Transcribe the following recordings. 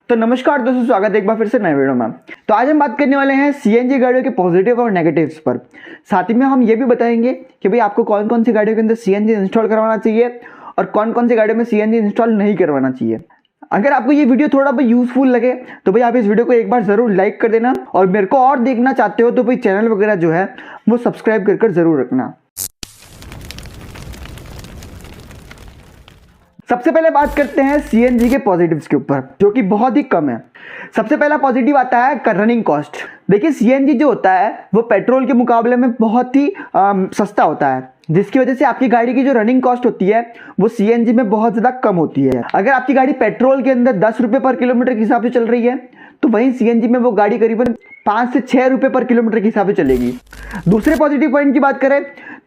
तो नमस्कार दोस्तों, स्वागत है एक बार फिर से नए वीडियो में। तो आज हम बात करने वाले हैं सीएनजी गाड़ियों के पॉजिटिव और नेगेटिव्स पर। साथ ही में हम ये भी बताएंगे कि भाई आपको कौन कौन सी गाड़ियों के अंदर सीएनजी इंस्टॉल करवाना चाहिए और कौन कौन सी गाड़ियों में सीएनजी इंस्टॉल नहीं करवाना चाहिए। अगर आपको ये वीडियो थोड़ा बहुत यूजफुल लगे तो भाई आप इस वीडियो को एक बार जरूर लाइक कर देना, और मेरे को और देखना चाहते हो तो भाई चैनल वगैरह जो है वो सब्सक्राइब कर जरूर रखना। सबसे पहले बात करते हैं सीएनजी के पॉजिटिव्स के ऊपर, जो कि बहुत ही कम है। सबसे पहला पॉजिटिव आता है रनिंग कॉस्ट। देखिए, सीएनजी जो होता है वो पेट्रोल के मुकाबले में बहुत ही सस्ता होता है, जिसकी वजह से आपकी गाड़ी की जो रनिंग कॉस्ट होती है वो सीएनजी में बहुत ज़्यादा कम होती है। अगर आपकी गाड़ी पेट्रोल के अंदर 10 रुपये पर किलोमीटर के हिसाब से चल रही है तो वहीं सीएनजी में वो गाड़ी करीबन 5 से 6 रुपये पर किलोमीटर के हिसाब से चलेगी। दूसरे पॉजिटिव पॉइंट की बात करें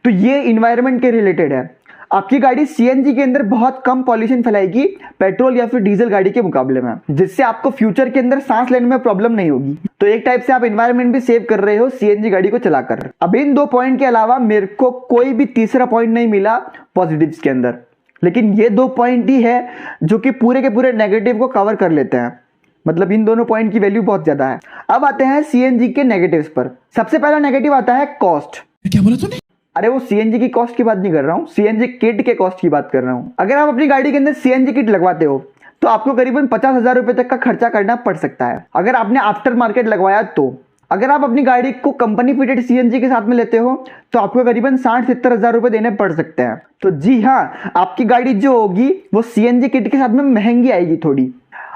तो ये इन्वायरमेंट के रिलेटेड है। आपकी गाड़ी सीएनजी के अंदर बहुत कम पॉल्यूशन फैलाएगी पेट्रोल या फिर डीजल गाड़ी के मुकाबले में, जिससे आपको फ्यूचर के अंदर सांस लेने में प्रॉब्लम नहीं होगी। तो एक टाइप से आप एनवायरनमेंट भी सेव कर रहे हो सीएनजी गाड़ी को चलाकर। अब इन दो पॉइंट के अलावा मेरे को कोई भी तीसरा पॉइंट नहीं मिला पॉजिटिव्स के अंदर, लेकिन ये दो पॉइंट ही है जो कि पूरे के पूरे नेगेटिव को कवर कर लेते हैं। मतलब इन दोनों पॉइंट की वैल्यू बहुत ज्यादा है। अब आते हैं सीएनजी के नेगेटिव्स पर। सबसे पहला नेगेटिव आता है कॉस्ट। क्या बोला तूने? अरे वो सीएनजी की कॉस्ट की बात नहीं कर रहा हूँ, सीएनजी किट के कॉस्ट की बात कर रहा हूँ। अगर आप अपनी गाड़ी के अंदर सीएनजी किट लगवाते हो तो आपको करीबन 50,000 रुपए तक का खर्चा करना पड़ सकता है, अगर आपने आफ्टर मार्केट लगवाया तो। अगर आप अपनी गाड़ी को कंपनी फिटेड सीएनजी के साथ में लेते हो तो आपको करीबन 60-70 हजार रुपए देने पड़ सकते हैं। तो जी हाँ, आपकी गाड़ी जो होगी वो सीएनजी किट के साथ में महंगी आएगी थोड़ी।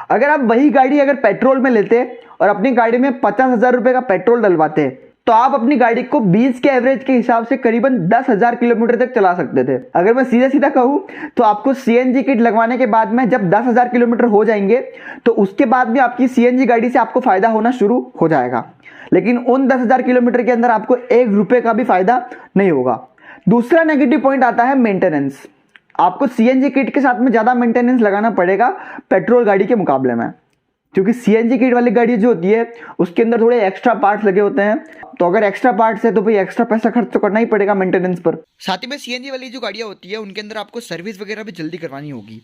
अगर आप वही गाड़ी अगर पेट्रोल में लेते और अपनी गाड़ी में 50,000 रुपए का पेट्रोल डलवाते तो आप अपनी गाड़ी को 20 के एवरेज के हिसाब से करीबन 10,000 किलोमीटर तक चला सकते थे। अगर मैं सीधा सीधा कहूं तो आपको सीएनजी किट लगवाने के बाद में जब 10,000 किलोमीटर हो जाएंगे तो उसके बाद भी आपकी सीएनजी गाड़ी से आपको फायदा होना शुरू हो जाएगा, लेकिन उन 10,000 किलोमीटर के अंदर आपको 1 रुपए का भी फायदा नहीं होगा। दूसरा नेगेटिव पॉइंट आता है मेंटेनेंस। आपको सीएनजी किट के साथ में ज्यादा मेंटेनेंस लगाना पड़ेगा पेट्रोल गाड़ी के मुकाबले में, क्योंकि सीएनजी किट वाली गाड़ी जो होती है उसके अंदर थोड़े एक्स्ट्रा पार्ट्स लगे होते हैं। तो अगर एक्स्ट्रा पार्ट्स है तो भाई एक्स्ट्रा पैसा खर्च तो करना ही पड़ेगा मेंटेनेंस पर। साथ ही में सीएनजी वाली जो गाड़ियाँ होती है उनके अंदर आपको सर्विस वगैरह भी जल्दी करवानी होगी।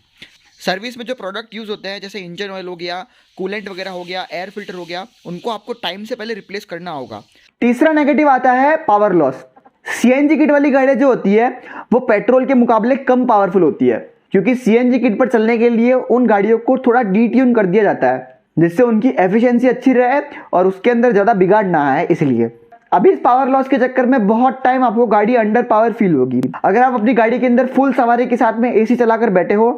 सर्विस में जो प्रोडक्ट यूज़ होते हैं जैसे इंजन ऑयल हो गया, कूलेंट वगैरह हो गया, एयर फिल्टर हो गया, उनको आपको टाइम से पहले रिप्लेस करना होगा। तीसरा नेगेटिव आता है पावर लॉस। सीएनजी किट वाली गाड़ी जो होती है वो पेट्रोल के मुकाबले कम पावरफुल होती है, क्योंकि सीएनजी किट पर चलने के लिए उन गाड़ियों को थोड़ा डीट्यून कर दिया जाता है जिससे उनकी एफिशिएंसी अच्छी रहे और उसके अंदर ज्यादा बिगाड़ ना आए। इसलिए अभी इस पावर लॉस के चक्कर में बहुत टाइम आपको गाड़ी अंडर पावर फील होगी। अगर आप अपनी गाड़ी के अंदर फुल सवारी के साथ में एसी चलाकर बैठे हो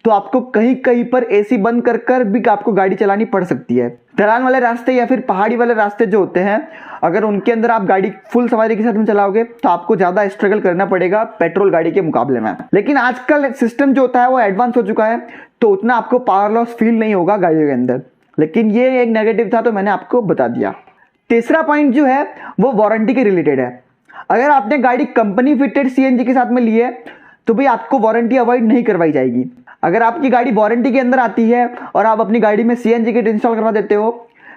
तो आपको कहीं कहीं पर एसी बंद कर भी आपको गाड़ी चलानी पड़ सकती है। ढलान वाले रास्ते या फिर पहाड़ी वाले रास्ते जो होते हैं, अगर उनके अंदर आप गाड़ी फुल सवारी के साथ में चलाओगे तो आपको ज्यादा स्ट्रगल करना पड़ेगा पेट्रोल गाड़ी के मुकाबले में। लेकिन आजकल सिस्टम जो होता है वो एडवांस हो चुका है, तो उतना आपको पावर लॉस फील नहीं होगा गाड़ियों के अंदर। लेकिन ये एक नेगेटिव था तो मैंने आपको बता दिया। तीसरा पॉइंट जो है वो वारंटी के रिलेटेड है। अगर आपने गाड़ी कंपनी फिटेड सीएनजी के साथ में ली है तो भाई आपको वारंटी अवॉइड नहीं करवाई जाएगी। अगर आपकी गाड़ी वारंटी के अंदर आती है और आप अपनी गाड़ी में सीएनजी किट इंस्टॉल करवा देते हो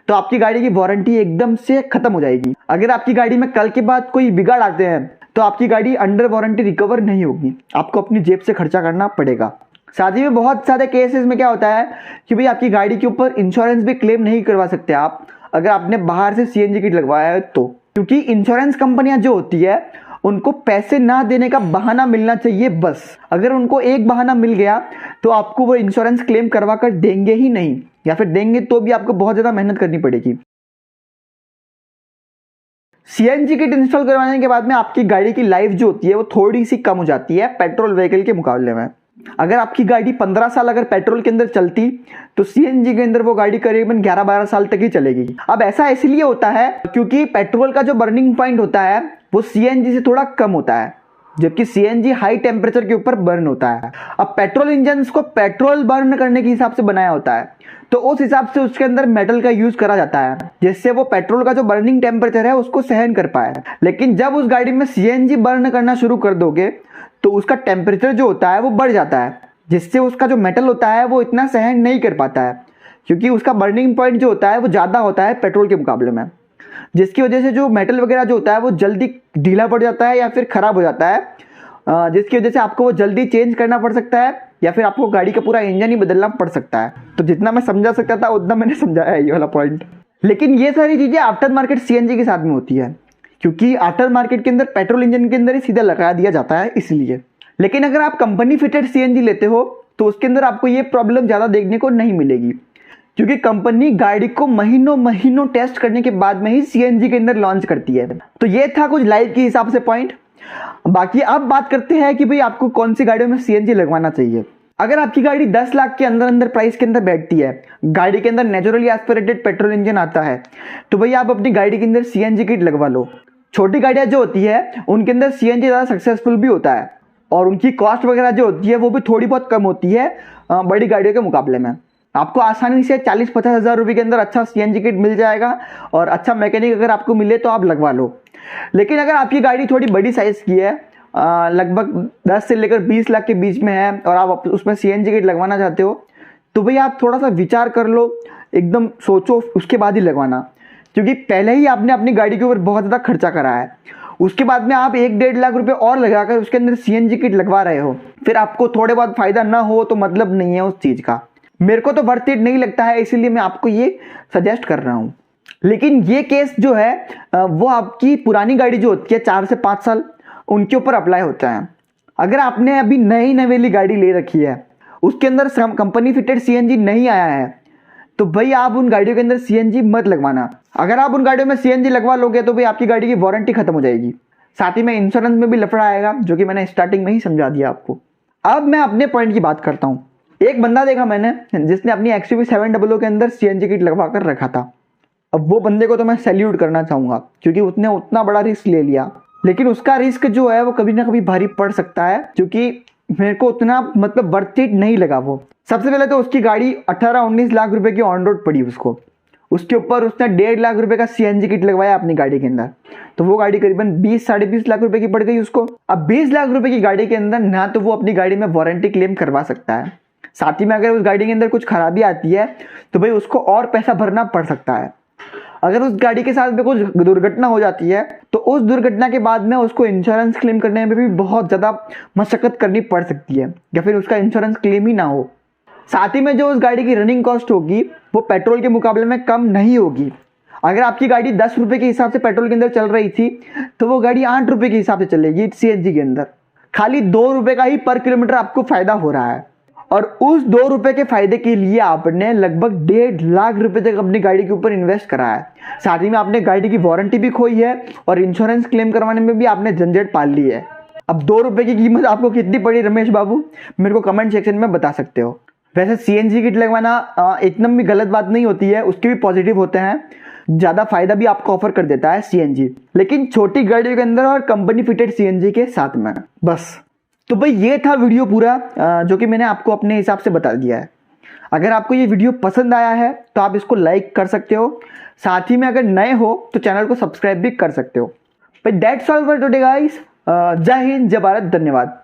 तो आपकी गाड़ी की वारंटी एकदम से खत्म हो जाएगी। अगर आपकी गाड़ी में कल के बाद कोई बिगाड़ आते हैं तो आपकी गाड़ी अंडर वारंटी रिकवर नहीं होगी, आपको अपनी जेब से खर्चा करना पड़ेगा। साथ ही में बहुत सारे केसेस में क्या होता है कि भाई आपकी गाड़ी के ऊपर इंश्योरेंस भी क्लेम नहीं करवा सकते आप अगर आपने बाहर से सीएनजी किट लगवाया है तो, क्योंकि इंश्योरेंस कंपनियां जो होती है उनको पैसे ना देने का बहाना मिलना चाहिए बस। अगर उनको एक बहाना मिल गया तो आपको वो इंश्योरेंस क्लेम करवा कर देंगे ही नहीं, या फिर देंगे तो भी आपको बहुत ज्यादा मेहनत करनी पड़ेगी। सीएनजी किट इंस्टॉल करवाने के बाद में आपकी गाड़ी की लाइफ जो होती है वो थोड़ी सी कम हो जाती है पेट्रोल व्हीकल के मुकाबले में। अगर आपकी गाड़ी 15 साल अगर पेट्रोल के अंदर चलती तो सीएनजी के अंदर वो गाड़ी करीबन 11-12 साल तक ही चलेगी। अब ऐसा इसलिए होता है क्योंकि पेट्रोल का जो बर्निंग पॉइंट होता है वो सीएनजी से थोड़ा कम होता है, जबकि सीएनजी हाई टेम्परेचर के ऊपर बर्न होता है। अब पेट्रोल इंजन को पेट्रोल बर्न करने के हिसाब से बनाया होता है, तो उस हिसाब से उसके अंदर मेटल का यूज करा जाता है जिससे वो पेट्रोल का जो बर्निंग टेम्परेचर है उसको सहन कर पाए। लेकिन जब उस गाड़ी में सीएनजी बर्न करना शुरू कर दोगे तो उसका टेम्परेचर जो होता है वो बढ़ जाता है, जिससे उसका जो मेटल होता है वो इतना सहन नहीं कर पाता है, क्योंकि उसका बर्निंग पॉइंट जो होता है वो ज़्यादा होता है पेट्रोल के मुकाबले में, जिसकी वजह से जो मेटल वगैरह जो होता है वो जल्दी ढीला पड़ जाता है या फिर ख़राब हो जाता है, जिसकी वजह से आपको वो जल्दी चेंज करना पड़ सकता है या फिर आपको गाड़ी का पूरा इंजन ही बदलना पड़ सकता है। तो जितना मैं समझा सकता था उतना मैंने समझाया है ये वाला पॉइंट। लेकिन ये सारी चीज़ें आफ्टर मार्केट सीएनजी के साथ में होती है, क्योंकि आफ्टर मार्केट के अंदर पेट्रोल इंजन के अंदर ही सीधा लगा दिया जाता है इसलिए। लेकिन अगर आप कंपनी फिटेड सीएनजी लेते हो तो उसके अंदर आपको ये प्रॉब्लम ज़्यादा देखने को नहीं मिलेगी, क्योंकि कंपनी गाड़ी को महीनों महीनों टेस्ट करने के बाद में ही सीएनजी के अंदर लॉन्च करती है। तो ये था कुछ लाइफ के हिसाब से पॉइंट। बाकी अब बात करते हैं कि भाई आपको कौन सी गाड़ियों में सीएनजी लगवाना चाहिए। अगर आपकी गाड़ी 10 लाख के अंदर अंदर प्राइस के अंदर बैठती है, गाड़ी के अंदर नेचुरली एस्पिरेटेड पेट्रोल इंजन आता है, तो भाई आप अपनी गाड़ी के अंदर सीएनजी किट लगवा लो। छोटी गाड़ियाँ जो होती है उनके अंदर सीएनजी ज़्यादा सक्सेसफुल भी होता है और उनकी कॉस्ट वगैरह जो होती है वो भी थोड़ी बहुत कम होती है बड़ी गाड़ियों के मुकाबले में। आपको आसानी से 40-50 हज़ार रुपये के अंदर अच्छा सीएनजी किट मिल जाएगा और अच्छा मैकेनिक अगर आपको मिले तो आप लगवा लो। लेकिन अगर आपकी गाड़ी थोड़ी बड़ी साइज़ की है, लगभग 10 से लेकर 20 लाख के बीच में है और आप उसमें सीएनजी किट लगवाना चाहते हो, तो भाई आप थोड़ा सा विचार कर लो, एकदम सोचो, उसके बाद ही लगवाना। क्योंकि पहले ही आपने अपनी गाड़ी के ऊपर बहुत ज़्यादा खर्चा करा है, उसके बाद में आप 1-1.5 लाख रुपए और लगाकर उसके अंदर सीएनजी किट लगवा रहे हो, फिर आपको थोड़े बहुत फ़ायदा ना हो तो मतलब नहीं है उस चीज़ का। मेरे को तो वर्थ इट नहीं लगता है, इसीलिए मैं आपको ये सजेस्ट कर रहा हूँ। लेकिन ये केस जो है वो आपकी पुरानी गाड़ी जो होती है 4 से 5 साल उनके ऊपर अप्लाई होता है। अगर आपने अभी नई नवेली गाड़ी ले रखी है, उसके अंदर कंपनी फिटेड सीएनजी नहीं आया है, तो भाई आप उन गाड़ियों के अंदर सीएनजी मत लगवाना। अगर आप उन गाड़ियों में सीएनजी लगवा लोगे तो भाई आपकी गाड़ी की वारंटी खत्म हो जाएगी, साथ ही में इंश्योरेंस में भी लफड़ा आएगा, जो कि मैंने स्टार्टिंग में ही समझा दिया आपको। अब मैं अपने पॉइंट की बात करता हूँ। एक बंदा देखा मैंने जिसने अपनी XUV 700 के अंदर सीएनजी किट लगवा कर रखा था। अब वो बंदे को तो मैं सैल्यूट करना चाहूँगा, क्योंकि उसने उतना बड़ा रिस्क ले लिया। लेकिन उसका रिस्क जो है वो कभी ना कभी भारी पड़ सकता है, क्योंकि मेरे को उतना मतलब वर्थ इट नहीं लगा वो। सबसे पहले तो उसकी गाड़ी 18-19 लाख रुपए की ऑन रोड पड़ी उसको, उसके ऊपर उसने 1.5 लाख रुपए का सीएनजी किट लगवाया अपनी गाड़ी के अंदर, तो वो गाड़ी करीबन 20-20.5 लाख रुपए की पड़ गई उसको। अब 20 लाख रुपए की गाड़ी के अंदर ना तो वो अपनी गाड़ी में वारंटी क्लेम करवा सकता है, साथ ही में अगर उस गाड़ी के अंदर कुछ खराबी आती है तो भाई उसको और पैसा भरना पड़ सकता है। अगर उस गाड़ी के साथ में कुछ दुर्घटना हो जाती है तो उस दुर्घटना के बाद में उसको इंश्योरेंस क्लेम करने में भी बहुत ज़्यादा मशक्कत करनी पड़ सकती है, या फिर उसका इंश्योरेंस क्लेम ही ना हो। साथ ही में जो उस गाड़ी की रनिंग कॉस्ट होगी वो पेट्रोल के मुकाबले में कम नहीं होगी। अगर आपकी गाड़ी 10 रुपये के हिसाब से पेट्रोल के अंदर चल रही थी तो वो गाड़ी 8 रुपये के हिसाब से चलेगी सीएनजी के अंदर। खाली 2 रुपये का ही पर किलोमीटर आपको फ़ायदा हो रहा है, और उस 2 रुपये के फायदे के लिए आपने लगभग 1.5 लाख रुपए तक अपनी गाड़ी के ऊपर इन्वेस्ट करा है। साथ ही में आपने गाड़ी की वारंटी भी खोई है और इंश्योरेंस क्लेम करवाने में भी आपने झंझट पाल ली है। अब 2 रुपये की कीमत आपको कितनी पड़ी रमेश बाबू, मेरे को कमेंट सेक्शन में बता सकते हो। वैसे सीएनजी किट लगवाना एकदम भी गलत बात नहीं होती है, उसके भी पॉजिटिव होते हैं, ज़्यादा फायदा भी आपको ऑफर कर देता है सीएनजी, लेकिन छोटी गाड़ियों के अंदर और कंपनी फिटेड सीएनजी के साथ में। बस तो भाई ये था वीडियो पूरा, जो कि मैंने आपको अपने हिसाब से बता दिया है। अगर आपको ये वीडियो पसंद आया है तो आप इसको लाइक कर सकते हो, साथ ही में अगर नए हो तो चैनल को सब्सक्राइब भी कर सकते हो। भाई that's all for today guys. जय हिंद, जय भारत, धन्यवाद।